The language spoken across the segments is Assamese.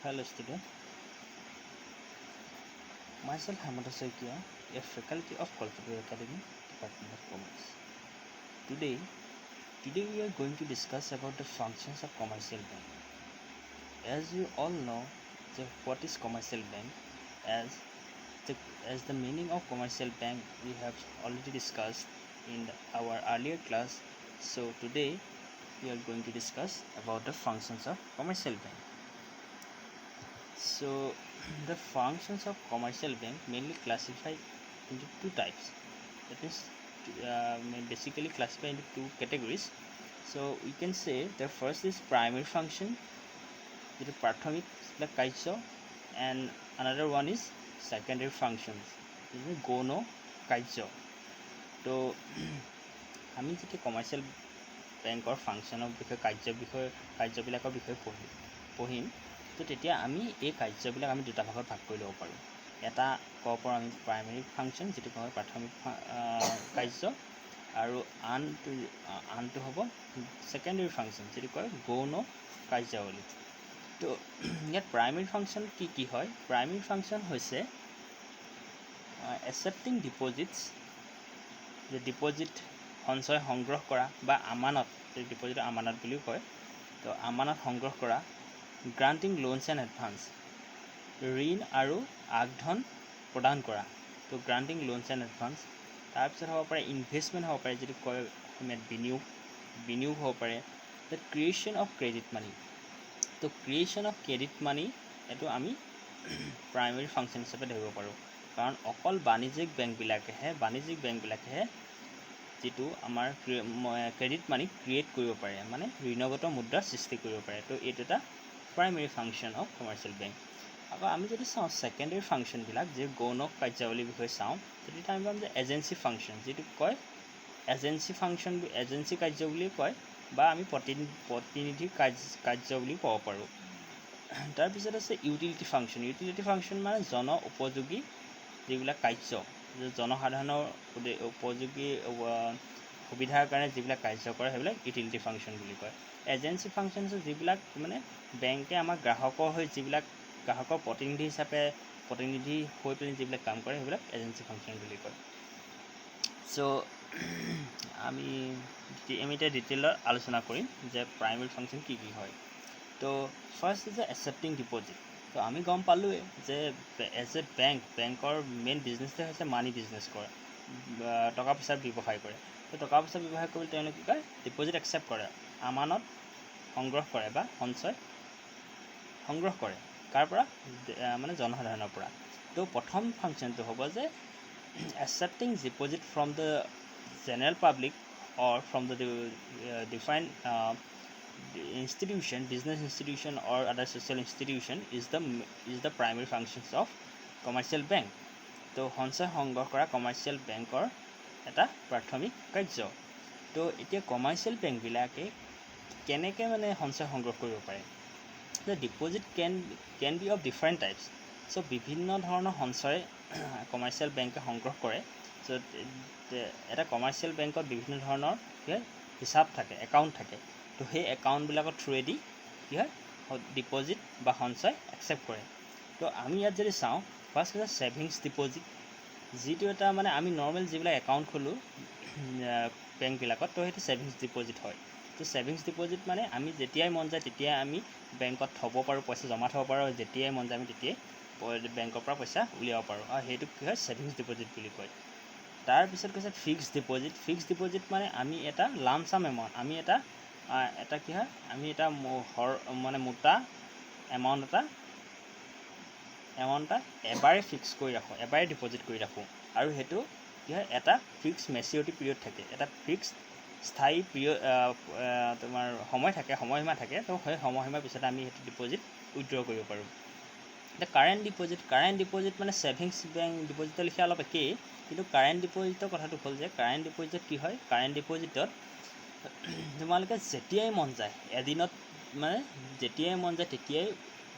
Hello student, myself Hamada Saikia, a faculty of Kolkata Academy, Department of Commerce. Today we are going to discuss about the functions of commercial bank. As you all know, what is commercial bank? As as the meaning of commercial bank we have already discussed in our earlier class. So today we are going to discuss about the functions of commercial bank. So the functions of commercial bank mainly classify into two types. That means basically classify into two categories. So we can say the first is primary function, which is प्राथमिक कार्य, and another one is secondary functions, which is গৌণ कार्य. তো আমি যেতিয়া কমাৰ্চিয়েল বেংকৰ ফাংচনৰ বিষয়ে কাৰ্যবিলাকৰ বিষয়ে পঢ়িম তো তেতিয়া আমি এই কাৰ্যবিলাক আমি দুটা ভাগত ভাগ কৰি ল'ব পাৰোঁ. এটা ক'ব পাৰোঁ আমি প্ৰাইমেৰী ফাংচন, যিটো কয় প্ৰাথমিক কাৰ্য, আৰু আনটো হ'ব ছেকেণ্ডেৰী ফাংচন, যিটো কয় গৌণ কাৰ্যাৱলী. তো ইয়াত প্ৰাইমেৰী ফাংচন কি হয়? প্ৰাইমেৰী ফাংচন হৈছে একচেপ্টিং ডিপ'জিটছ, যে ডিপ'জিট সঞ্চয় সংগ্ৰহ কৰা বা আমানত, ডিপ'জিট আমানত বুলিও কয়. তো আমানত সংগ্ৰহ কৰা, গ্ৰাণ্টিং লোনছ এণ্ড এডভান্স, ঋণ আৰু আগধন প্ৰদান কৰা. তো গ্ৰাণ্টিং লোনছ এণ্ড এডভান্স. তাৰপিছত হ'ব পাৰে ইনভেষ্টমেণ্ট হ'ব পাৰে, যিটো কয় অসমীয়াত বিনিয়োগ হ'ব পাৰে. দ্য ক্ৰিয়েশ্যন অফ ক্ৰেডিট মানি. তো ক্ৰিয়েশ্যন অফ ক্ৰেডিট মানি এইটো আমি প্ৰাইমেৰী ফাংচন হিচাপে ধৰিব পাৰোঁ. কাৰণ অকল বাণিজ্যিক বেংকবিলাকেহে যিটো আমাৰ ক্ৰেডিট মানি ক্ৰিয়েট কৰিব পাৰে, মানে ঋণগত মুদ্ৰাৰ সৃষ্টি কৰিব পাৰে. তো এইটো এটা primary function of commercial bank. আকৌ আমি যদি চাওঁ ছেকেণ্ডেৰী ফাংচনবিলাক, যে গৌণ কাৰ্যাৱলীৰ বিষয়ে চাওঁ, তেতিয়া আমি পাম যে এজেঞ্চি ফাংচন, যিটো কয় এজেঞ্চি কাৰ্য বুলিও কয়, বা আমি প্ৰতিনিধি কাৰ্য বুলি ক'ব পাৰোঁ. তাৰপিছত আছে ইউটিলিটি ফাংচন মানে জন উপযোগী যিবিলাক কাৰ্য, জনসাধাৰণৰ উপযোগী সুবিধাৰ কাৰণে যিবিলাক কাৰ্য কৰে সেইবিলাক ইউটিলিটি ফাংচন বুলি কয়. এজেঞ্চি ফাংচন হৈছে যিবিলাক মানে বেংকে আমাৰ গ্ৰাহকৰ প্ৰতিনিধি হৈ পেলাই যিবিলাক কাম কৰে সেইবিলাক এজেঞ্চি ফাংচন বুলি কয়. চ' আমি এতিয়া ডিটেইলত আলোচনা কৰিম যে প্ৰাইমেৰী ফাংচন কি হয়. তো ফাৰ্ষ্ট ইজ একচেপ্টিং ডিপ'জিট. তো আমি গম পালোঁৱে যে এজ এ বেংকৰ মেইন বিজনেছটোৱে হৈছে মানি বিজনেছ কৰে, টকা পইচাৰ ব্যৱসায় কৰে. তো টকা পইচা ব্যৱসায় কৰিবলৈ তেওঁলোকে কি কয়? ডিপ'জিট একচেপ্ট কৰে, আমানত সংগ্ৰহ কৰে বা সঞ্চয় সংগ্ৰহ কৰে. কাৰ পৰা? মানে জনসাধাৰণৰ পৰা. তো প্ৰথম ফাংচনটো হ'ব যে accepting deposit from the general public or from the defined institution, business institution or other social institution is the primary functions of commercial bank. তো সঞ্চয় সংগ্ৰহ কৰা কমাৰ্চিয়েল বেংকৰ এটা প্ৰাথমিক কাৰ্য. তো এতিয়া কমাৰ্চিয়েল বেংকবিলাকে কেনেকৈ মানে সঞ্চয় সংগ্ৰহ কৰিব পাৰে? যে deposit can be of different types. So' বিভিন্ন ধৰণৰ সঞ্চয় কমাৰ্চিয়েল বেংকে সংগ্ৰহ কৰে. চ' এটা কমাৰ্চিয়েল বেংকত বিভিন্ন ধৰণৰ হিচাপ থাকে, একাউণ্ট থাকে. তো সেই একাউণ্টবিলাকৰ থ্ৰুৱেদি কি হয়? ডিপ'জিট বা সঞ্চয় একচেপ্ট কৰে. তো আমি ইয়াত যদি চাওঁ, ফাৰ্ষ্ট হৈছে ছেভিংছ ডিপ'জিট, যিটো এটা মানে আমি নৰ্মেল যিবিলাক একাউণ্ট খোলোঁ বেংকবিলাকত, তো সেইটো ছেভিংছ ডিপ'জিট হয়. তো ছেভিংছ ডিপ'জিট মানে আমি যেতিয়াই মন যায় তেতিয়াই আমি বেংকত থ'ব পাৰোঁ, পইচা জমা থ'ব পাৰোঁ, যেতিয়াই মন যায় আমি তেতিয়াই বেংকৰ পৰা পইচা উলিয়াব পাৰোঁ, আৰু সেইটোক কি হয়? ছেভিংছ ডিপ'জিট বুলি কয়. তাৰপিছত কৈছে ফিক্সড ডিপ'জিট মানে আমি এটা লামচাম এমাউণ্ট, আমি এটা কি হয়? আমি এটা মানে মোটা এমাউণ্ট এটা এবাৰে ফিক্স কৰি ৰাখোঁ, এবাৰে ডিপ'জিট কৰি ৰাখোঁ, আৰু সেইটো কি হয়? এটা ফিক্স মেচিউৰিটি পিৰিয়ড থাকে, এটা ফিক্স স্থায়ী তোমাৰ সময়সীমা থাকে. তো সেই সময়সীমাৰ পিছত আমি সেইটো ডিপ'জিট উইথড্ৰ কৰিব পাৰোঁ. এতিয়া কাৰেণ্ট ডিপ'জিট মানে ছেভিংছ বেংক ডিপ'জিটৰ লিখীয়া অলপ একেই, কিন্তু কাৰেণ্ট ডিপ'জিটৰ কথাটো হ'ল যে কাৰেণ্ট ডিপ'জিটত কি হয়? কাৰেণ্ট ডিপ'জিটত তোমালোকে যেতিয়াই মন যায় এদিনত, মানে যেতিয়াই মন যায় তেতিয়াই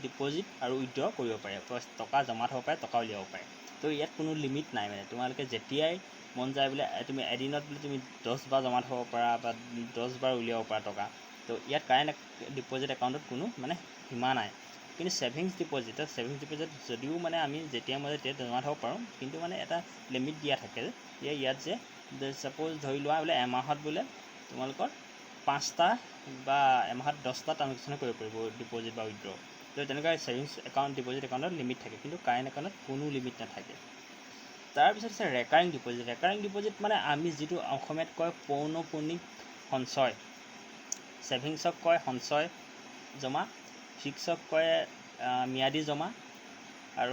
ডিপ'জিট আৰু উইথড্ৰ কৰিব পাৰে, টকা জমা থ'ব পাৰে, টকা উলিয়াব পাৰে. তো ইয়াত কোনো লিমিট নাই, মানে তোমালোকে যেতিয়াই মন যায় বোলে তুমি এদিনত বোলে তুমি 10 বাৰ জমা থ'ব পাৰা বা 10 বাৰ উলিয়াব পাৰা টকা. তো ইয়াত কাৰেণ্ট ডিপ'জিট একাউণ্টত কোনো মানে সীমা নাই. কিন্তু ছেভিংছ ডিপ'জিট যদিও মানে আমি যেতিয়া মতে তেতিয়া জমা থ'ব পাৰোঁ, কিন্তু মানে এটা লিমিট দিয়া থাকে যে ইয়াত যে ছাপ'জ ধৰি লোৱা বোলে এমাহত বোলে তোমালোকৰ 5টা বা এমাহত 10টা ট্ৰাঞ্জেকশ্যন কৰিব পাৰিব ডিপ'জিট বা উইথড্ৰ। তো তেনেকুৱা ছেভিংছ একাউণ্ট ডিপ'জিট একাউণ্টত লিমিট থাকে, কিন্তু কাৰেণ্ট একাউণ্টত কোনো লিমিট নাথাকে। তাৰপিছত আছে ৰেকাৰিং ডিপ'জিট মানে আমি যিটো অসমীয়াত কয় পৌনঃপুনিক সঞ্চয়, ছেভিংছক কয় সঞ্চয় জমা, ফিক্সক কয় ম্যাদী জমা, আৰু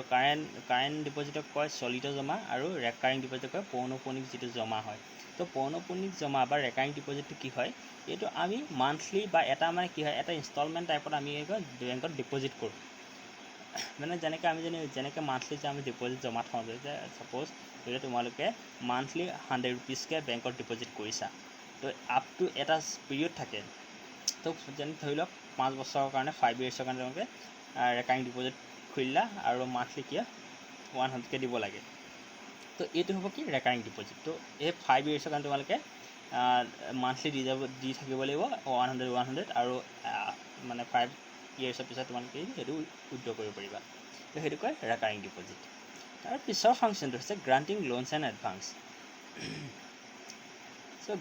কাৰেণ্ট ডিপ'জিটক কয় চলিত জমা, আৰু ৰেকাৰিং ডিপ'জিটক কয় পৌনঃপুনিক যিটো জমা হয়। তো পৌনঃপুনিক জমা বা ৰেকাৰিং ডিপ'জিটটো কি হয়, এইটো আমি মান্থলি বা এটা মানে কি হয় এটা ইনষ্টলমেণ্ট টাইপত আমি বেংকত ডিপ'জিট কৰোঁ। মানে যেনেকৈ আমি যেনেকৈ মান্থলি যে আমি ডিপ'জিট জমা থওঁ যে ছাপ'জ ধৰি তোমালোকে মান্থলি 100 ৰুপিজকৈ বেংকত ডিপ'জিট কৰিছা, তো আপ টু এটা পিৰিয়ড থাকে। তো যেনে ধৰি লওক 5 বছৰৰ কাৰণে 5 ইয়েৰ্ছৰ কাৰণে তেওঁলোকে ৰেকাৰিং ডিপ'জিট খুলিলা আৰু মান্থলি কি 100কৈ দিব লাগে। তো এইটো হ'ব কি ৰেকাৰিং ডিপ'জিট। তো এই 5 ইয়েৰ্ছৰ কাৰণে তোমালোকে মান্থলি দি থাকিব লাগিব 100 আৰু মানে 5 ইয়েৰ্ছৰ পিছত তোমালোকে সেইটো উইথড্ৰ কৰিব পাৰিবা। তো সেইটো কয় ৰেকাৰিং ডিপ'জিট। তাৰ পিছৰ ফাংচনটো হৈছে granting loans and advance. So'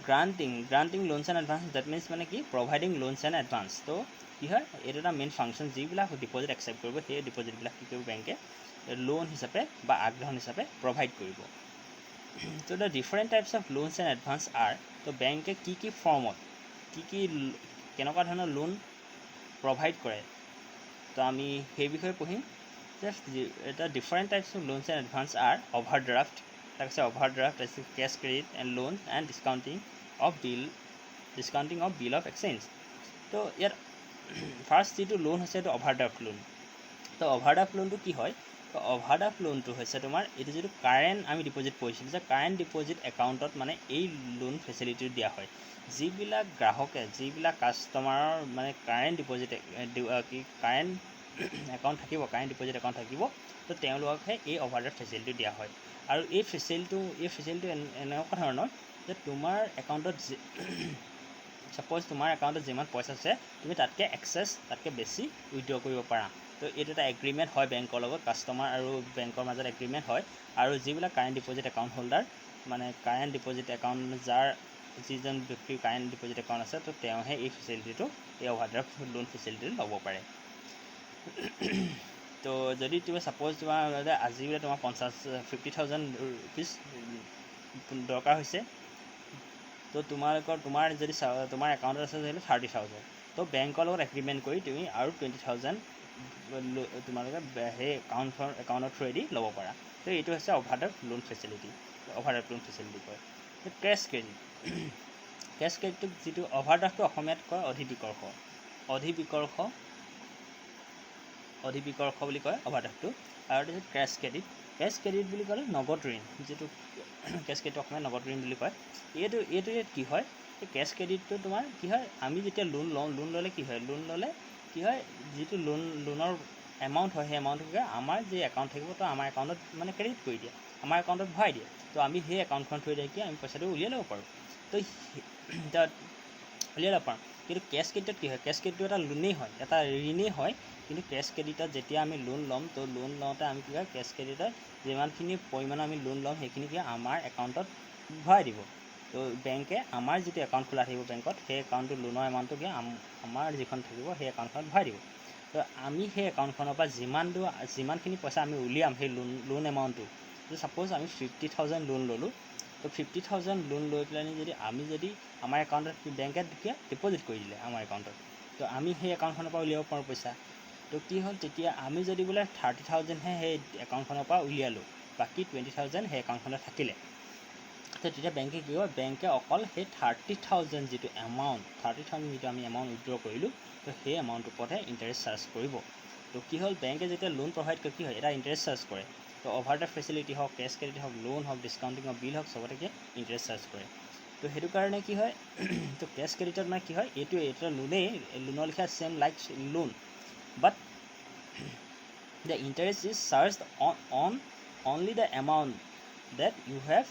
granting loans and advance that means মানে কি প্ৰভাইডিং লোনছ এণ্ড এডভান্স। তো কি হয় এইটো এটা মেইন ফাংচন, যিবিলাক ডিপ'জিট একচেপ্ট কৰিব সেই ডিপ'জিটবিলাক কি কৰিব বেংকে লোন হিচাপে বা আগধন হিচাপে প্ৰভাইড কৰিব। তো the different types of loans and advance are, তো বেংকে কি ফৰ্মত কেনেকুৱা ধৰণৰ লোন প্ৰভাইড কৰে, তো আমি সেই বিষয়ে পঢ়িম। The different types of loans and advance আৰ অভাৰড্ৰাফ্ট, তাৰপিছত অভাৰড্ৰাফ্ট আছে cash credit and loan and discounting of bill of exchange. তো ইয়াত ফাৰ্ষ্ট যিটো লোন হৈছে এইটো অভাৰড্ৰাফ্ট লোন। তো অভাৰড্ৰাফ্ট লোনটো কি হয়, তো অভাৰড্ৰাফ্ট লোনটো হৈছে তোমাৰ এইটো যিটো কাৰেণ্ট আমি ডিপ'জিট কৰিছিলোঁ যে কাৰেণ্ট ডিপ'জিট একাউণ্টত মানে এই লোন ফেচিলিটিটো দিয়া হয়। যিবিলাক গ্ৰাহকে যিবিলাক কাষ্টমাৰৰ মানে কাৰেণ্ট ডিপ'জিট কাৰেণ্ট একাউণ্ট থাকিব, কাৰেণ্ট ডিপ'জিট একাউণ্ট থাকিব, তো তেওঁলোকহে এই অভাৰড্ৰাফ্ট ফেচিলিটি দিয়া হয়। আৰু এই ফেচিলিটিটো এনেকুৱা ধৰণৰ যে তোমাৰ একাউণ্টত ছাপ'জ তোমাৰ একাউণ্টত যিমান পইচা আছে তুমি তাতকৈ বেছি উইথড্ৰ কৰিব পাৰা। তো এইটো এটা এগ্ৰিমেণ্ট হয় বেংকৰ লগত, কাষ্টমাৰ আৰু বেংকৰ মাজত এগ্ৰিমেণ্ট হয়। আৰু যিবিলাক কাৰেণ্ট ডিপ'জিট একাউণ্ট হোল্ডাৰ মানে কাৰেণ্ট ডিপ'জিট একাউণ্ট যিজন ব্যক্তিৰ কাৰেণ্ট ডিপ'জিট একাউণ্ট আছে, তো তেওঁহে এই ফেচিলিটিটো এই অভাৰড্ৰাফ্ট লোন ফেচিলিটিটো ল'ব পাৰে। তো যদি তুমি ছাপ'জ তোমাৰ আজি বোলে তোমাৰ 50,000 ৰুপিজ দৰকাৰ হৈছে, তো তোমাৰ যদি তোমাৰ একাউণ্টত আছে ধৰি লওক 30,000, তো বেংকৰ লগত এগ্ৰিমেণ্ট কৰি তুমি আৰু 20,000 তোমালোকে সেই একাউণ্টৰ থ্ৰুৱেদি ল'ব পাৰা। তো এইটো হৈছে অভাৰড্ৰাফ্ট লোন ফেচিলিটি কয়। তো কেছ ক্ৰেডিটটোক যিটো অভাৰড্ৰাফ্টটো অসমীয়াত কয় অধিবিকৰ্ষ বুলি কয় অভাৰড্ৰাফ্টটো। আৰু তাৰপিছত কেছ ক্ৰেডিট বুলি ক'লে নগদ ঋণ, যিটো কেছ ক্ৰেডিট অসমীয়াত নগদ ঋণ বুলি কয়। এইটো ইয়াত কি হয়, এই কেছ ক্ৰেডিটটো তোমাৰ কি হয়, আমি যেতিয়া লোন ল'লে কি হয় যিটো লোনৰ এমাউণ্ট হয় সেই এমাউণ্টটোকে আমাৰ যি একাউণ্ট থাকিব তো আমাৰ একাউণ্টত মানে ক্ৰেডিট কৰি দিয়ে, আমাৰ একাউণ্টত ভৰাই দিয়ে। তো আমি সেই একাউণ্টখন থৈ দিয়ে কি আমি পইচাটো উলিয়াই ল'ব পাৰোঁ। তো কিন্তু কেছ ক্ৰেডিটত কি হয়, কেছ ক্ৰেডিটটো এটা লোনেই হয়, এটা ঋণেই হয়। কিন্তু কেছ ক্ৰেডিটত যেতিয়া আমি লোন ল'ম, তো লোন লওঁতে আমি কি হয় কেছ ক্ৰেডিটত যিমানখিনি পৰিমাণৰ আমি লোন ল'ম সেইখিনি কি আমাৰ একাউণ্টত ভৰাই দিব। তো বেংকে আমাৰ যিটো একাউণ্ট খোলা থাকিব বেংকত, সেই একাউণ্টটো লোনৰ এমাউণ্টটো কি আমাৰ যিখন থাকিব সেই একাউণ্টখনত ভৰাই দিব। তো আমি সেই একাউণ্টখনৰ পৰা যিমানখিনি পইচা আমি উলিয়াম সেই লোন এমাউণ্টটো, তো ছাপ'জ আমি 50,000 লোন ল'লোঁ, তো 50,000 লোন লৈ পেলাই যদি আমাৰ একাউণ্টত বেংকে ডিপ'জিট কৰি দিলে আমাৰ একাউণ্টত, তো আমি সেই একাউণ্টখনৰ পৰা উলিয়াব পাৰোঁ পইচা। তো কি হ'ল তেতিয়া আমি যদি বোলে 30,000হে সেই একাউণ্টখনৰ পৰা উলিয়ালোঁ, বাকী 20,000 সেই একাউণ্টখনত থাকিলে, তো তেতিয়া বেংকে কি হয়, বেংকে অকল সেই 30,000 যিটো আমি এমাউণ্ট উইথড্ৰ কৰিলোঁ, তো সেই এমাউণ্টটোৰ ওপৰতহে ইণ্টাৰেষ্ট চাৰ্জ কৰিব। তো কি হ'ল বেংকে যেতিয়া লোন প্ৰভাইড কৰে কি হয় এটা ইণ্টাৰেষ্ট চাৰ্জ কৰে। তো অভাৰড্ৰাফ্ট ফেচিলিটি হওক, কেছ ক্ৰেডিট হওক, লোন হওক, ডিছকাউণ্টিং অফ বিল হওক, চবতে কি ইণ্টাৰেষ্ট চাৰ্জ কৰে। তো সেইটো কাৰণে কি হয়, তো কেছ ক্ৰেডিটত মানে কি হয় এইটো লোনৰ লিখা same like loan, but the interest is charged on only the amount that you have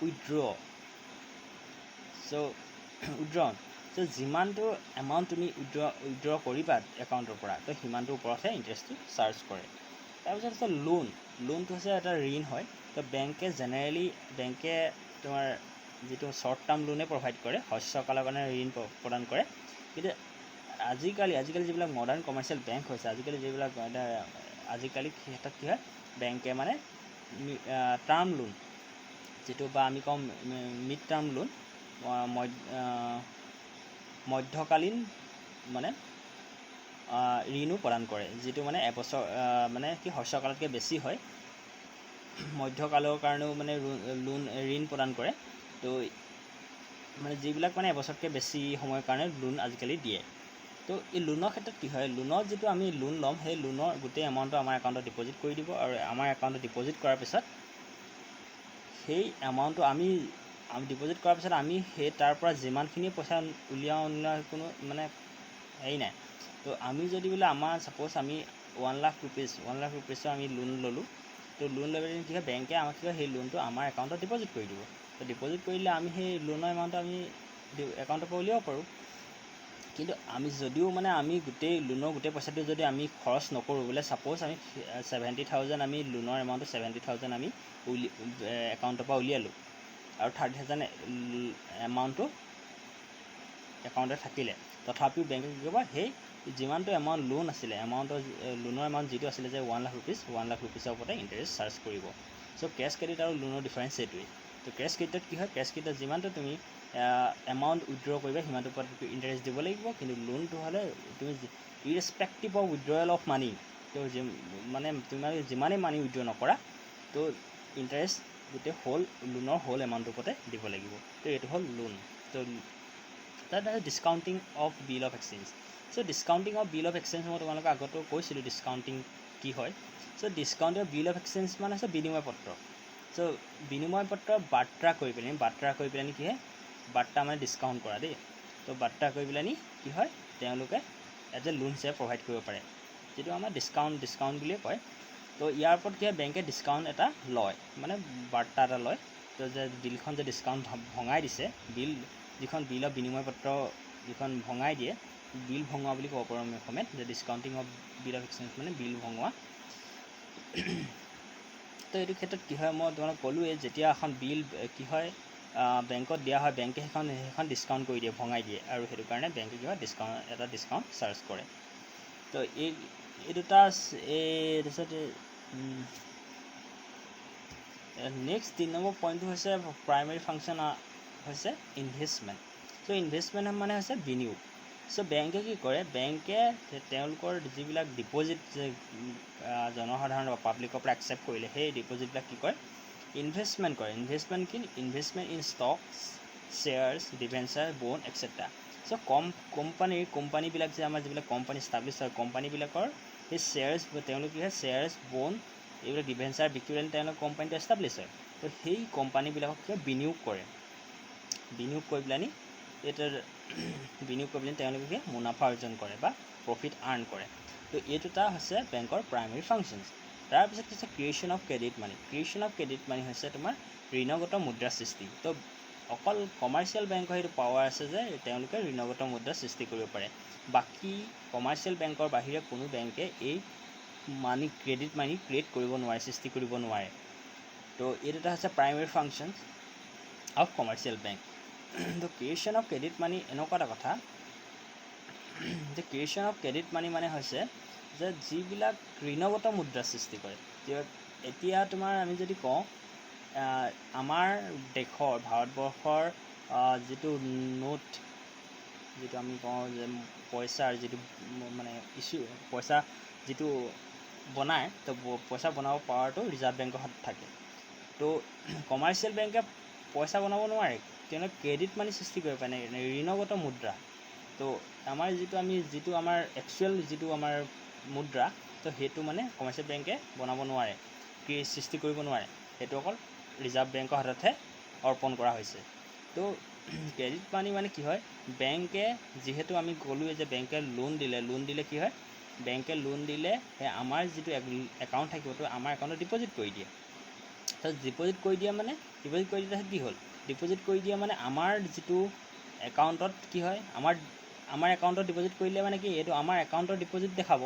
withdrawn. চ' যিমানটো এমাউণ্ট তুমি উইড্ৰ কৰিবা একাউণ্টৰ পৰা তো সিমানটোৰ ওপৰতহে ইণ্টাৰেষ্টটো চাৰ্জ কৰে। তাৰপিছত হৈছে লোনটো হৈছে এটা ঋণ হয়। তো জেনেৰেলি বেংকে তোমাৰ যিটো শ্বৰ্ট টাৰ্ম লোনে প্ৰভাইড কৰে, হ্ৰস্বকালৰ কাৰণে ঋণ প্ৰদান কৰে। কিন্তু আজিকালি যিবিলাক মডাৰ্ণ কমাৰ্চিয়েল বেংক হৈছে, আজিকালি ক্ষেত্ৰত কি হয়, বেংকে মানে টাৰ্ম লোন যিটো বা আমি কওঁ মিড টাৰ্ম লোন, মধ্যকালীন মানে ঋণো প্ৰদান কৰে, যিটো মানে এবছৰ মানে কি হ্ৰস্বকালতকৈ বেছি হয়, মধ্যকালৰ কাৰণেও মানে ঋণ প্ৰদান কৰে। তো মানে যিবিলাক মানে এবছৰতকৈ বেছি সময়ৰ কাৰণে লোন আজিকালি দিয়ে। তো এই লোনৰ ক্ষেত্ৰত কি হয়, লোনত যিটো আমি লোন ল'ম, সেই লোনৰ গোটেই এমাউণ্টটো আমাৰ একাউণ্টত ডিপ'জিট কৰি দিব, আৰু আমাৰ একাউণ্টত ডিপ'জিট কৰাৰ পিছত সেই এমাউণ্টটো আমি ডিপ'জিট কৰাৰ পিছত আমি সেই তাৰ পৰা যিমানখিনি পইচা উলিয়াওঁ কোনো মানে হেৰি নাই। তো আমি যদি বোলে আমাৰ ছাপ'জ আমি 1 লাখ ৰুপিছৰ আমি লোন ল'লোঁ, তো লোন লৈ পেলাই কি হয়, বেংকে আমাক কি হয়, সেই লোনটো আমাৰ একাউণ্টত ডিপ'জিট কৰি দিব। তো ডিপ'জিট কৰিলে আমি সেই লোনৰ এমাউণ্টটো আমি একাউণ্টৰ পৰা উলিয়াব পাৰোঁ। কিন্তু আমি যদিও মানে আমি লোনৰ গোটেই পইচাটো যদি আমি খৰচ নকৰোঁ, বোলে ছাপ'জ আমি 70,000 আমি লোনৰ এমাউণ্টটো 70,000 আমি একাউণ্টৰ পৰা উলিয়ালোঁ, আৰু 30,000 এমাউণ্টটো একাউণ্টত থাকিলে, তথাপিও বেংকে কি কৰিব, সেই যিমানটো এমাউণ্ট লোন আছিলে, লোনৰ এমাউণ্ট যিটো আছিলে যে 1 লাখ ৰুপিছৰ ওপৰতে ইণ্টাৰেষ্ট চাৰ্জ কৰিব। চ' কেছ ক্ৰেডিট আৰু লোনৰ ডিফাৰেঞ্চ সেইটোৱেই। তো কেছ ক্ৰেডিটত কি হয়, কেছ ক্ৰেডিটত যিমানটো তুমি এমাউণ্ট উইড্ৰ কৰিবা সিমানটোৰ ওপৰত ইণ্টাৰেষ্ট দিব লাগিব। কিন্তু লোনটো হ'লে তুমি ইৰেছপেক্টিভ অফ উইড্ৰয়েল অফ মানি, তো মানে তুমি যিমানেই মানি উইড্ৰ নকৰা, তো ইণ্টাৰেষ্ট গোটেই লোনৰ হোল এমাউণ্টটোৰ ওপৰতে দিব লাগিব। তো এইটো হ'ল লোন। তো তাত আছে discounting of bill of exchange. So' discounting of bill of exchange মই তোমালোকক আগতেও কৈছিলোঁ ডিছকাউণ্টিং কি হয়। So' discounting of bill of exchange মানে হৈছে বিনিময় পত্ৰ। চ' বিনিময় পত্ৰ বাৰ্তা কৰি পেলানি কি হয়, বাৰ্তা মানে ডিছকাউণ্ট কৰা দেই। তো বাৰ্তা কৰি পেলানি কি হয়, তেওঁলোকে এজ এ লোন হিচাপে প্ৰভাইড কৰিব পাৰে, যিটো আমাৰ ডিছকাউণ্ট বুলিয়ে কয়। তো ইয়াৰ ওপৰত কি হয়, বেংকে ডিছকাউণ্ট এটা লয়, মানে বাৰ্তা এটা লয়। তো যে বিলখন যে ডিছকাউণ্ট ভঙাই দিছে, যিখন বিল অফ বিনিময় পত্ৰ যিখন ভঙাই দিয়ে, বিল ভঙোৱা বুলি ক'ব পাৰোঁ আমি অসমীয়াত, যে ডিছকাউণ্টিং অফ বিল অফ এক্সচেঞ্জ মানে বিল ভঙোৱা। তো এইটো ক্ষেত্ৰত কি হয়, মই তোমালোক ক'লোৱেই, যেতিয়া এখন বিল কি হয় বেংকত দিয়া হয়, বেংকে সেইখন ডিছকাউণ্ট কৰি দিয়ে, ভঙাই দিয়ে, আৰু সেইটো কাৰণে বেংকে কি হয়, ডিছকাউণ্ট চাৰ্জ কৰে। তো এই দুটা তাৰপিছত নেক্সট 3 নম্বৰ পইণ্টটো হৈছে প্ৰাইমেৰী ফাংচন হৈছে ইনভেষ্টমেণ্ট। চ' ইনভেষ্টমেণ্ট মানে হৈছে বিনিয়োগ। চ' বেংকে কি কৰে, বেংকে তেওঁলোকৰ যিবিলাক ডিপ'জিট যে জনসাধাৰণৰ বা পাব্লিকৰ পৰা একচেপ্ট কৰিলে, সেই ডিপ'জিটবিলাক কি কৰে, ইনভেষ্টমেণ্ট কৰে। Investment in stocks, shares, debenture, bond etcetera. So' কোম্পানীবিলাক যে আমাৰ যিবিলাক কোম্পানী ষ্টাব্লিছ হয়, কোম্পানীবিলাকৰ সেই শ্বেয়াৰ্ছ, তেওঁলোকে কি হয়, শ্বেয়াৰ্ছ, বণ্ড, এইবিলাক ডিবেঞ্চাৰ বিক্ৰী কৰি তেওঁলোকৰ কোম্পানীটো এষ্টাব্লিছ হয়। তো সেই কোম্পানীবিলাকক কি হয়, বিনিয়োগ কৰি পেলানি তেওঁলোকে মুনাফা অৰ্জন কৰে বা প্ৰফিট আৰ্ণ কৰে। তো এই দুটা হৈছে বেংকৰ প্ৰাইমেৰী ফাংচনছ। তাৰপিছত হৈছে creation of credit money. Creation of credit money হৈছে তোমাৰ ঋণগত মুদ্ৰা সৃষ্টি। তো অকল কমাৰ্চিয়েল বেংকৰ সেইটো পাৱাৰ আছে যে তেওঁলোকে ঋণগত মুদ্ৰা সৃষ্টি কৰিব পাৰে। বাকী কমাৰ্চিয়েল বেংকৰ বাহিৰে কোনো বেংকে এই ক্ৰেডিট মানি ক্ৰিয়েট কৰিব নোৱাৰে, সৃষ্টি কৰিব নোৱাৰে। তো এই দুটা হৈছে primary functions of commercial bank. তো ক্ৰিয়েশ্যন অফ ক্ৰেডিট মানি এনেকুৱা এটা কথা যে ক্ৰিয়েশ্যন অফ ক্ৰেডিট মানি মানে হৈছে যে যিবিলাক ঋণগত মুদ্ৰা সৃষ্টি কৰে। এতিয়া তোমাৰ আমি যদি কওঁ, আমাৰ দেশৰ ভাৰতবৰ্ষৰ যিটো নোট, যিটো আমি কওঁ যে পইচাৰ যিটো মানে পইচা যিটো বনায়, তো পইচা বনাব পাৱাৰটো ৰিজাৰ্ভ বেংকৰ হাতত থাকে। তো কমাৰ্চিয়েল বেংকে পইচা বনাব নোৱাৰে, তেওঁলোকে ক্ৰেডিট মানি সৃষ্টি কৰিব পাৰে, ঋণগত মুদ্ৰা। তো আমাৰ যিটো আমাৰ একচুৱেল যিটো আমাৰ মুদ্ৰা, তো সেইটো মানে কমাৰ্চিয়েল বেংকে বনাব নোৱাৰে, সৃষ্টি কৰিব নোৱাৰে। সেইটো অকল ৰিজাৰ্ভ বেংকৰ হাততহে অৰ্পণ কৰা হৈছে। তো ক্ৰেডিট মানি মানে কি হয়, বেংকে যিহেতু আমি ক'লোৱেই যে বেংকে লোন দিলে কি হয়, বেংকে লোন দিলে সেই আমাৰ যিটো একাউণ্ট থাকিব, তো আমাৰ একাউণ্টত ডিপ'জিট কৰি দিয়ে। তো ডিপ'জিট কৰি দিয়া মানে কি হ'ল, ডিপ'জিট কৰি দিয়া মানে আমাৰ যিটো একাউণ্টত কি হয়, আমাৰ একাউণ্টত ডিপ'জিট কৰিলে মানে কি এইটো আমাৰ একাউণ্টৰ ডিপ'জিট দেখাব।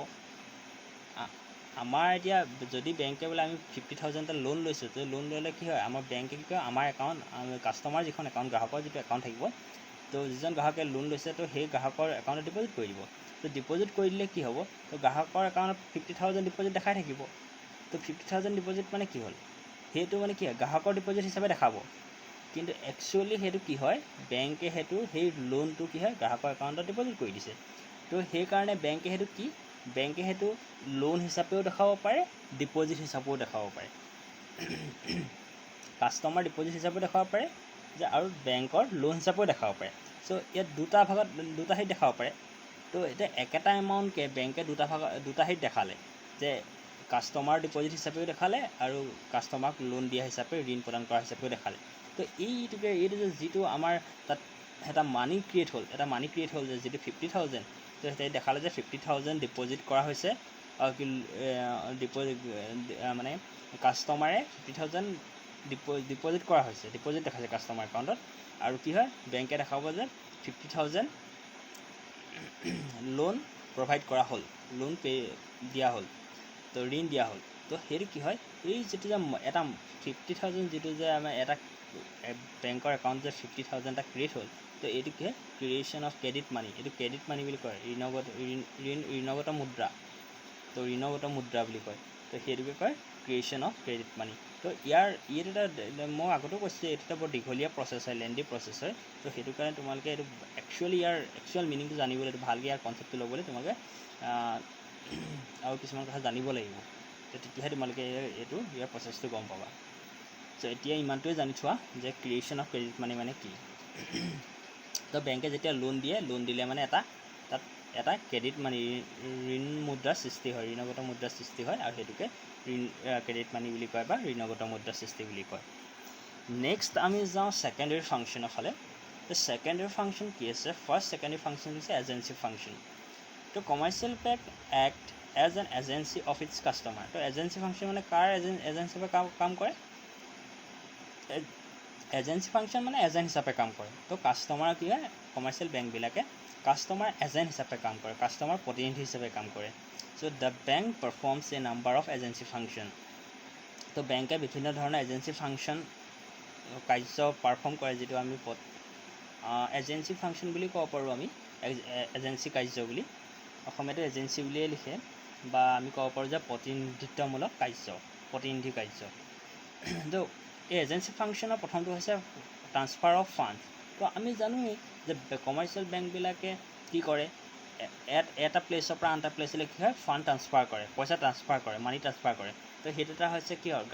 আমাৰ এতিয়া যদি বেংকে বোলে আমি 50,000 এটা লোন লৈছোঁ, তো লোন ল'লে কি হয়, আমাৰ বেংকে কি কয়, আমাৰ একাউণ্ট কাষ্টমাৰ যিখন একাউণ্ট, গ্ৰাহকৰ যিটো একাউণ্ট থাকিব, তো যিজন গ্ৰাহকে লোন লৈছে তো সেই গ্ৰাহকৰ একাউণ্টত ডিপ'জিট কৰি দিব। তো ডিপ'জিট কৰি দিলে কি হ'ব, তো গ্ৰাহকৰ একাউণ্টত 50,000 ডিপ'জিট দেখাই থাকিব। তো 50,000 ডিপ'জিট মানে কি হ'ল, সেইটো মানে কি হয়, গ্ৰাহকৰ ডিপ'জিট হিচাপে দেখাব। কিন্তু একচুৱেলি সেইটো কি হয়, বেংকে সেইটো সেই লোনটো কি হয়, গ্ৰাহকৰ একাউণ্টত ডিপ'জিট কৰি দিছে। তো সেইকাৰণে বেংকে সেইটো লোন হিচাপেও দেখাব পাৰে, ডিপ'জিট হিচাপেও দেখাব পাৰে। কাষ্টমাৰ ডিপ'জিট হিচাপেও দেখাব পাৰে যে, আৰু বেংকৰ লোন হিচাপেও দেখাব পাৰে। চ' ইয়াত দুটা হেৰিত দেখাব পাৰে। তো এতিয়া একেটা এমাউণ্টকে বেংকে দুটা হেৰিত দেখালে, যে কাষ্টমাৰ ডিপ'জিট হিচাপেও দেখালে আৰু কাষ্টমাৰক লোন দিয়া হিচাপে, ঋণ প্ৰদান কৰা হিচাপেও দেখালে। তো এইটো যে যিটো আমাৰ তাত এটা মানি ক্ৰিয়েট হ'ল, যে যিটো 50,000, তো সেইটো দেখালে যে 50,000 ডিপ'জিট কৰা হৈছে, মানে কাষ্টমাৰে 50,000 ডিপ'জিট কৰা হৈছে, ডিপ'জিট দেখাইছে কাষ্টমাৰ একাউণ্টত। আৰু কি হয়, বেংকে দেখাব যে 50,000 লোন প্ৰভাইড কৰা হ'ল, লোন দিয়া হ'ল, তো ঋণ দিয়া হ'ল। তো সেইটো কি হয়, এই যিটো যে এটা 50,000 যিটো যে আমাৰ এটা বেংকৰ একাউণ্ট যে 50,000 এটা ক্ৰিয়েট হ'ল, তো এইটো কি হয়, ক্ৰিয়েশ্যন অফ ক্ৰেডিট মানি। এইটো ক্ৰেডিট মানি বুলি কয়, ঋণগত মুদ্ৰা। তো ঋণগত মুদ্ৰা বুলি কয়। তো সেইটোকে কয় ক্ৰিয়েশ্যন অফ ক্ৰেডিট মানি। তো এইটো এটা মই আগতেও কৈছোঁ, এইটো এটা বৰ দীঘলীয়া প্ৰচেছ হয়, লেণ্ডি প্ৰচেছ হয়। তো সেইটো কাৰণে তোমালোকে এইটো একচুৱেল মিনিংটো জানিবলৈ, এইটো ভালকৈ ইয়াৰ কনচেপ্টটো ল'বলৈ তোমালোকে আৰু কিছুমান কথা জানিব লাগিব। তো তেতিয়াহে তোমালোকে ইয়াৰ প্ৰচেছটো গম পাবা। চ' এতিয়া ইমানটোৱে জানি থোৱা যে ক্ৰিয়েশ্যন অফ ক্ৰেডিট মানি মানে কি। তো বেংকে যেতিয়া লোন দিলে মানে তাত এটা ক্ৰেডিট মানি, ঋণ মুদ্ৰাৰ সৃষ্টি হয়, ঋণগত মুদ্ৰাৰ সৃষ্টি হয়, আৰু সেইটোকে ক্ৰেডিট মানি বুলি কয় বা ঋণগত মুদ্ৰাৰ সৃষ্টি বুলি কয়। নেক্সট আমি যাওঁ ছেকেণ্ডেৰী ফাংচনৰ ফালে। তো ছেকেণ্ডেৰী ফাংচন কি আছে, ফাৰ্ষ্ট ছেকেণ্ডেৰী ফাংচন হৈছে এজেঞ্চি ফাংচন। তো commercial bank act as an agency of its customer. তো এজেঞ্চি ফাংচন মানে কাৰ এজেঞ্চি হিচাপে কাম কৰে, এজেঞ্চি ফাংচন মানে এজেণ্ট হিচাপে কাম কৰে। তো কাষ্টমাৰ কি হয়, কমাৰ্চিয়েল বেংকবিলাকে কাষ্টমাৰ এজেণ্ট হিচাপে কাম কৰে, কাষ্টমাৰ প্ৰতিনিধি হিচাপে কাম কৰে। So' the bank performs a number of agency function. তো বেংকে বিভিন্ন ধৰণৰ এজেঞ্চি ফাংচন কাৰ্য পাৰফৰ্ম কৰে, যিটো আমি এজেঞ্চি ফাংচন বুলি ক'ব পাৰোঁ, আমি এজেঞ্চি কাৰ্য বুলি। অসমীয়াটো এজেঞ্চি বুলিয়ে লিখে, বা আমি ক'ব পাৰোঁ যে প্ৰতিনিধিত্বমূলক কাৰ্য, প্ৰতিনিধি কাৰ্য। তো এই এজেঞ্চি ফাংচনৰ প্ৰথমটো হৈছে ট্ৰান্সফাৰ অফ ফাণ্ড। তো আমি জানোৱেই যে কমাৰ্চিয়েল বেংকবিলাকে কি কৰে, এটা প্লেচৰ পৰা আন এটা প্লেচলৈ কি হয়, ফাণ্ড ট্ৰান্সফাৰ কৰে, পইচা ট্ৰান্সফাৰ কৰে, মানি ট্ৰান্সফাৰ কৰে। তো সেইটো এটা হৈছে কি হয়,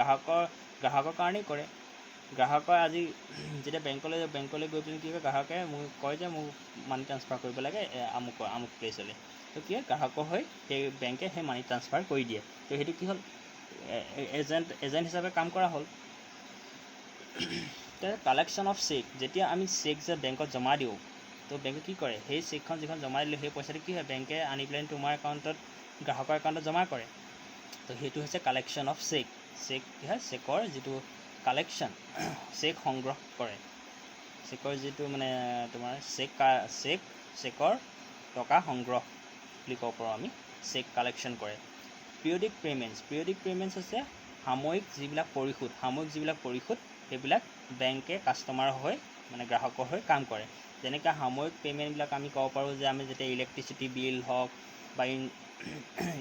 গ্ৰাহকৰ কাৰণেই কৰে। গ্ৰাহকৰ আজি যেতিয়া বেংকলৈ গৈ পিনি কি কয়, গ্ৰাহকে মোক কয় যে মোক মানি ট্ৰান্সফাৰ কৰিব লাগে আমুক প্লেচলৈ। তো কি হয়, গ্ৰাহকৰ হৈ সেই বেংকে সেই মানি ট্ৰান্সফাৰ কৰি দিয়ে। তো সেইটো কি হ'ল, এজেণ্ট হিচাপে কাম কৰা হ'ল। কালেকশ্যন অফ চেক, যেতিয়া আমি চেক যে বেংকত জমা দিওঁ, তো বেংকে কি কৰে, সেই চেকখন যিখন জমা দিলোঁ, সেই পইচাটো কি হয়, বেংকে আনি পেলাই তোমাৰ একাউণ্টত, গ্ৰাহকৰ একাউণ্টত জমা কৰে। তো সেইটো হৈছে কালেকশ্যন অফ চেক। কি হয়, চেকৰ যিটো কালেকশ্যন, চেক সংগ্ৰহ কৰে, চেকৰ যিটো মানে তোমাৰ চেকৰ টকা সংগ্ৰহ বুলি ক'ব পাৰোঁ আমি, চেক কালেকশ্যন কৰে। পিৰিয়ডিক পে'মেণ্টছ হৈছে সাময়িক যিবিলাক পৰিশোধ, সেইবিলাক বেংকে কাষ্টমাৰৰ হৈ মানে গ্ৰাহকৰ হৈ কাম কৰে। যেনেকৈ সাময়িক পে'মেণ্টবিলাক আমি ক'ব পাৰোঁ যে আমি যেতিয়া ইলেক্ট্ৰিচিটি বিল হওক বা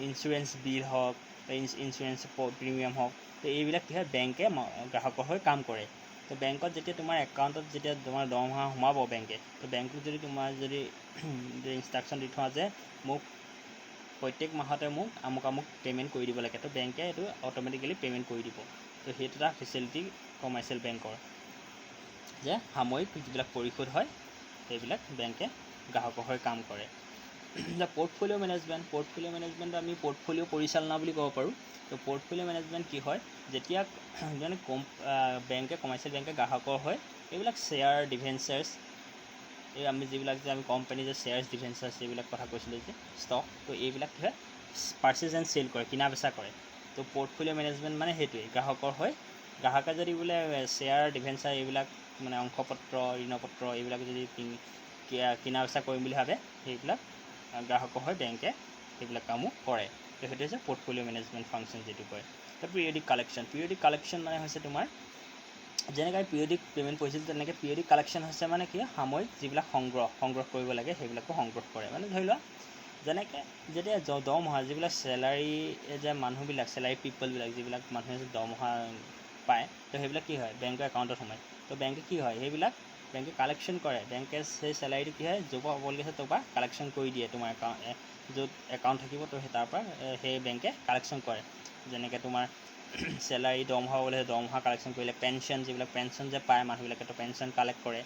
ইঞ্চুৰেঞ্চ বিল হওক বা ইঞ্চুৰেঞ্চ প্ৰিমিয়াম হওক, তো এইবিলাক কি হয়, বেংকে গ্ৰাহকৰ হৈ কাম কৰে। তো বেংকত যেতিয়া তোমাৰ একাউণ্টত যেতিয়া তোমাৰ দৰমহা সোমাব বেংকে, তো বেংকটোত যদি তোমাৰ ইনষ্ট্ৰাকশ্যন দি থোৱা যে মোক প্ৰত্যেক মাহতে মোক আমুক পে'মেণ্ট কৰি দিব লাগে, তো বেংকে এইটো অট'মেটিকেলি পে'মেণ্ট কৰি দিব। তো সেইটো এটা ফেচিলিটি কমাৰ্চিয়েল বেংকৰ, যে সাময়িক যিবিলাক পৰিশোধ হয় সেইবিলাক বেংকে গ্ৰাহকৰ হৈ কাম কৰে। পৰ্টফলিঅ' মেনেজমেণ্ট আমি পৰ্টফলিঅ' পৰিচালনা বুলি ক'ব পাৰোঁ। তো পৰ্টফলিঅ' মেনেজমেণ্ট কি হয়, যেতিয়া মানে কমাৰ্চিয়েল বেংকে গ্ৰাহকৰ হয় এইবিলাক শ্বেয়াৰ ডিভেঞ্চাৰ্ছ, এই আমি যিবিলাক যে আমি কোম্পানী যে শ্বেয়াৰ্ছ ডিভেঞ্চাৰ্ছ এইবিলাক কথা কৈছিলোঁ যে ষ্টক, তো এইবিলাক কি হয়, পাৰ্চেজ এণ্ড চেল কৰে, কিনা বেচা কৰে। তো পৰ্টফলিঅ' মেনেজমেণ্ট মানে সেইটোৱেই, গ্ৰাহকৰ হৈ গ্ৰাহকে যদি বোলে শ্বেয়াৰ ডিভেঞ্চাৰ এইবিলাক মানে অংশপত্ৰ, ঋণপত্ৰ এইবিলাক যদি কিনা বেচা কৰিম বুলি ভাবে সেইবিলাক গ্ৰাহকৰ হৈ বেংকে সেইবিলাক কামো কৰে। তো সেইটো হৈছে পৰ্টফলিঅ' মেনেজমেণ্ট ফাংচন যিটো কয়। তো পিৰিয়ডিক কালেকশ্যন মানে হৈছে তোমাৰ যেনেকৈ পিৰিয়ডিক পে'মেণ্ট কৰিছিল তেনেকৈ পিৰিয়ডিক কালেকশ্যন হৈছে মানে কি সাময়িক যিবিলাক সংগ্ৰহ কৰিব লাগে সেইবিলাকো সংগ্ৰহ কৰে। মানে ধৰি লোৱা যেনেকৈ যেতিয়া দৰমহা যিবিলাক চেলাৰী যে মানুহবিলাক চেলাৰী পিপলবিলাক যিবিলাক মানুহে দৰমহা পায়, তো সেইবিলাক কি হয় বেংকৰ একাউণ্টত সোমায়। তো বেংকে কি হয় সেইবিলাক বেংকে কালেকশ্যন কৰে। বেংকে সেই চেলাৰীটো কি হয় য'ৰ পৰা হ'বলগীয়া আছে তাৰ পৰা কালেকশ্যন কৰি দিয়ে। তোমাৰ য'ত একাউণ্ট থাকিব তো তাৰ পৰা সেই বেংকে কালেকশ্যন কৰে। যেনেকৈ তোমাৰ চেলাৰী দৰমহা হ'বলৈ দৰমহা কালেকশ্যন কৰিলে, পেঞ্চন যিবিলাক পেঞ্চন যে পায় মানুহবিলাকে তো পেঞ্চন কালেক্ট কৰে।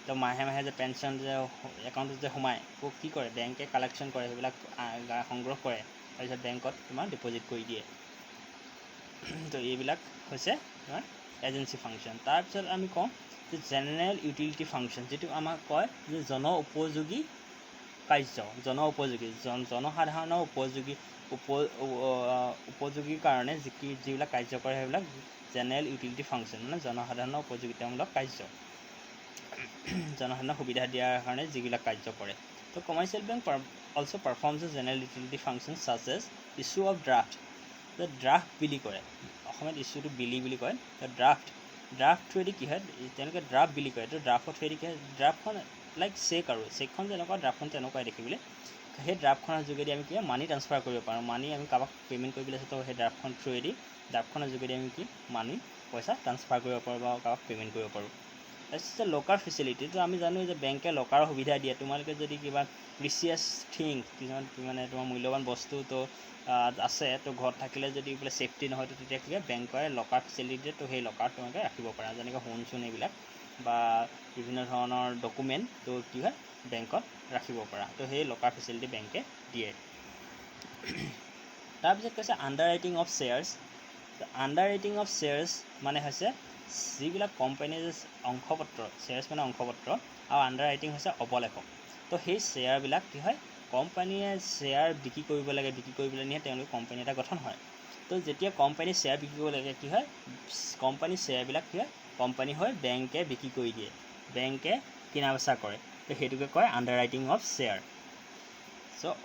তো মাহে মাহে যে পেঞ্চন যে একাউণ্টত যে সোমায় তো কি কৰে বেংকে কালেকশ্যন কৰে, সেইবিলাক সংগ্ৰহ কৰে, তাৰপিছত বেংকত তোমাৰ ডিপ'জিট কৰি দিয়ে। তো এইবিলাক হৈছে তোমাৰ এজেঞ্চি ফাংচন। তাৰপিছত আমি কওঁ যে জেনেৰেল ইউটিলিটি ফাংচন, যিটো আমাক কয় যে জনউপযোগী কাৰ্য, জনসাধাৰণৰ উপযোগীৰ কাৰণে যিবিলাক কাৰ্য কৰে সেইবিলাক জেনেৰেল ইউটিলিটি ফাংচন, মানে জনসাধাৰণৰ উপযোগিতামূলক কাৰ্য, জনসাধাৰণক সুবিধা দিয়াৰ কাৰণে যিবিলাক কাৰ্য কৰে। তো commercial bank also' performs the general utility function such as issue of draft. Draft বিলি কৰে, অসমীয়াত ইছ্যুটো বিলি বুলি কয়। তো ড্ৰাফ্ট থ্ৰুৱেদি কি হয় তেওঁলোকে ড্ৰাফ্ট বিলি কৰে। তো ড্ৰাফ্টৰ থ্ৰুৱেদি কি হয় ড্ৰাফ্টখন লাইক চেক আৰু চেকখন যেনেকুৱা ড্ৰাফ্টখন তেনেকুৱাই দেখিবলৈ। সেই ড্ৰাফ্টখনৰ যোগেদি আমি কি মানি ট্ৰান্সফাৰ কৰিব পাৰোঁ। মানি আমি কাৰোবাক পে'মেণ্ট কৰিবলৈ আছে তো সেই ড্ৰাফ্টখন থ্ৰুৱেদি ড্ৰাফ্টখনৰ যোগেদি আমি কি মানি পইচা ট্ৰান্সফাৰ কৰিব পাৰোঁ বা কাৰোবাক পে'মেণ্ট কৰিব পাৰোঁ। তাৰপিছত লকাৰ ফেচিলিটিটো আমি জানো যে বেংকে লকাৰৰ সুবিধা দিয়ে। তোমালোকে যদি কিবা প্ৰিচিয়াছ থিং কিছুমান মানে তোমাৰ মূল্যৱান বস্তু তো আছে তো ঘৰত থাকিলে যদি বোলে ছেফটি নহয় তো তেতিয়া কি হয় বেংকে লকাৰ ফেচিলিটি দিয়ে। তো সেই লকাৰত তোমালোকে ৰাখিব পাৰা, যেনেকৈ সোণ এইবিলাক বা বিভিন্ন ধৰণৰ ডকুমেণ্ট তো কি হয় বেংকত ৰাখিব পাৰা। তো সেই লকাৰ ফেচিলিটি বেংকে দিয়ে। তাৰপিছত কৈছে under writing of shares. Under writing of shares মানে হৈছে যিবিলাক কোম্পানীৰ অংশপত্ৰ, শ্বেয়াৰ্ছ মানে অংশপত্ৰ, আৰু আণ্ডাৰ ৰাইটিং হৈছে অৱলেখক। তো সেই শ্বেয়াৰবিলাক কি হয় কোম্পানীয়ে শ্বেয়াৰ বিক্ৰী কৰিব লাগে, বিক্ৰী কৰিবলৈ নিয়ে তেওঁলোকে কোম্পানী এটা গঠন হয়। তো যেতিয়া কোম্পানী শ্বেয়াৰ বিক্ৰী কৰিব লাগে কি হয় কোম্পানীৰ শ্বেয়াৰবিলাক কি হয় কোম্পানী হৈ বেংকে বিক্ৰী কৰি দিয়ে, বেংকে কিনা বেচা কৰে। তো সেইটোকে কয় আণ্ডাৰ ৰাইটিং অফ শ্বেয়াৰ। চ'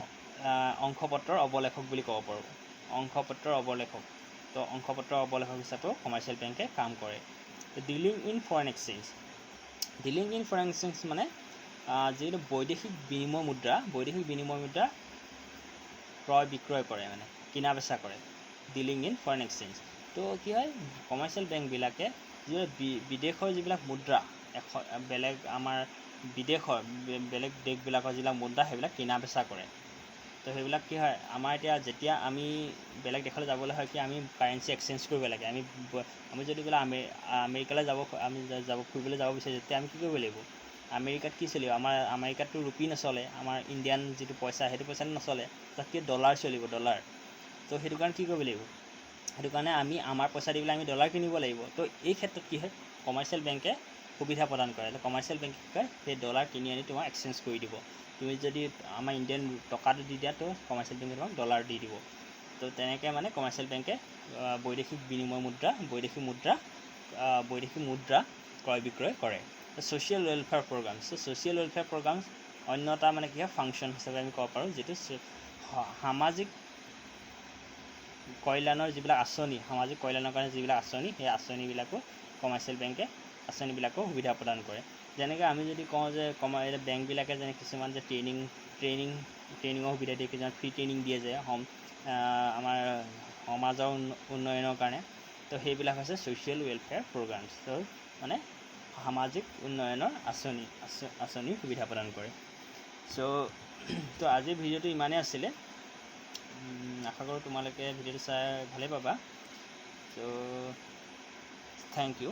অংশপত্ৰৰ অৱলেখক বুলি ক'ব পাৰোঁ, অংশপত্ৰৰ অৱলেখক। তো অংশপত্ৰৰ অৱলেখক হিচাপেও কমাৰ্চিয়েল বেংকে কাম কৰে। ডিলিং ইন ফৰেন এক্সচেঞ্জ মানে যিটো বৈদেশিক বিনিময় মুদ্ৰা ক্ৰয় বিক্ৰয় কৰে, মানে কিনা বেচা কৰে, ডিলিং ইন ফৰেন এক্সচেঞ্জ। তো কি হয় কমাৰ্চিয়েল বেংকবিলাকে বিদেশৰ যিবিলাক মুদ্ৰা বেলেগ আমাৰ বিদেশৰ বেলেগ দেশবিলাকৰ যিবিলাক মুদ্ৰা সেইবিলাক কিনা বেচা কৰে। তো সেইবিলাক কি হয় আমাৰ এতিয়া যেতিয়া আমি বেলেগ দেশলৈ যাবলৈ হয় কি আমি কাৰেঞ্চি এক্সচেঞ্জ কৰিব লাগে। আমি যদি বোলে আমেৰিকালৈ ফুৰিবলৈ যাব বিচাৰিছোঁ তেতিয়া আমি কি কৰিব লাগিব, আমেৰিকাত কি চলিব আমাৰ আমেৰিকাততো ৰুপি নচলে, আমাৰ ইণ্ডিয়ান যিটো পইচা সেইটো পইচাটো নচলে, তাতকৈ ডলাৰ চলিব, ডলাৰ। তো সেইটো কাৰণে কি কৰিব লাগিব, সেইটো কাৰণে আমি আমাৰ পইচা দি পেলাই আমি ডলাৰ কিনিব লাগিব। তো এই ক্ষেত্ৰত কি হয় কমাৰ্চিয়েল বেংকে সুবিধা প্ৰদান কৰে। কমাৰ্চিয়েল বেংকে কি কয় সেই ডলাৰ কিনি আনি তোমাক এক্সচেঞ্জ কৰি দিব। তুমি যদি আমাৰ ইণ্ডিয়ান টকাটো দি দিয়া তো কমাৰ্চিয়েল বেংকে তোমাক ডলাৰ দি দিব। তো তেনেকৈ মানে কমাৰ্চিয়েল বেংকে বৈদেশিক মুদ্ৰা ক্ৰয় বিক্ৰয় কৰে। Social welfare programme. Social welfare programme অন্য এটা মানে কি হয় ফাংচন হিচাপে আমি ক'ব পাৰোঁ, যিটো সামাজিক কল্যাণৰ যিবিলাক আঁচনি, সামাজিক কল্যাণৰ কাৰণে যিবিলাক আঁচনি সেই আঁচনিবিলাকো কমাৰ্চিয়েল বেংকে আঁচনিবিলাকো সুবিধা প্ৰদান কৰে। যেনেকৈ আমি যদি কওঁ যে বেংকবিলাকে যেনে কিছুমান যে ট্ৰেইনিঙৰ সুবিধা দিয়ে, কিছুমান ফ্ৰী ট্ৰেইনিং দিয়ে যে আমাৰ সমাজৰ উন্নয়নৰ কাৰণে। তো সেইবিলাক হৈছে ছ'চিয়েল ৱেলফেয়াৰ প্ৰগ্ৰামছ। তো মানে সামাজিক উন্নয়নৰ আঁচনি সুবিধা প্ৰদান কৰে। তো আজিৰ ভিডিঅ'টো ইমানেই আছিলে। আশা কৰোঁ তোমালোকে ভিডিঅ'টো চাই ভালেই পাবা। তো থেংক ইউ।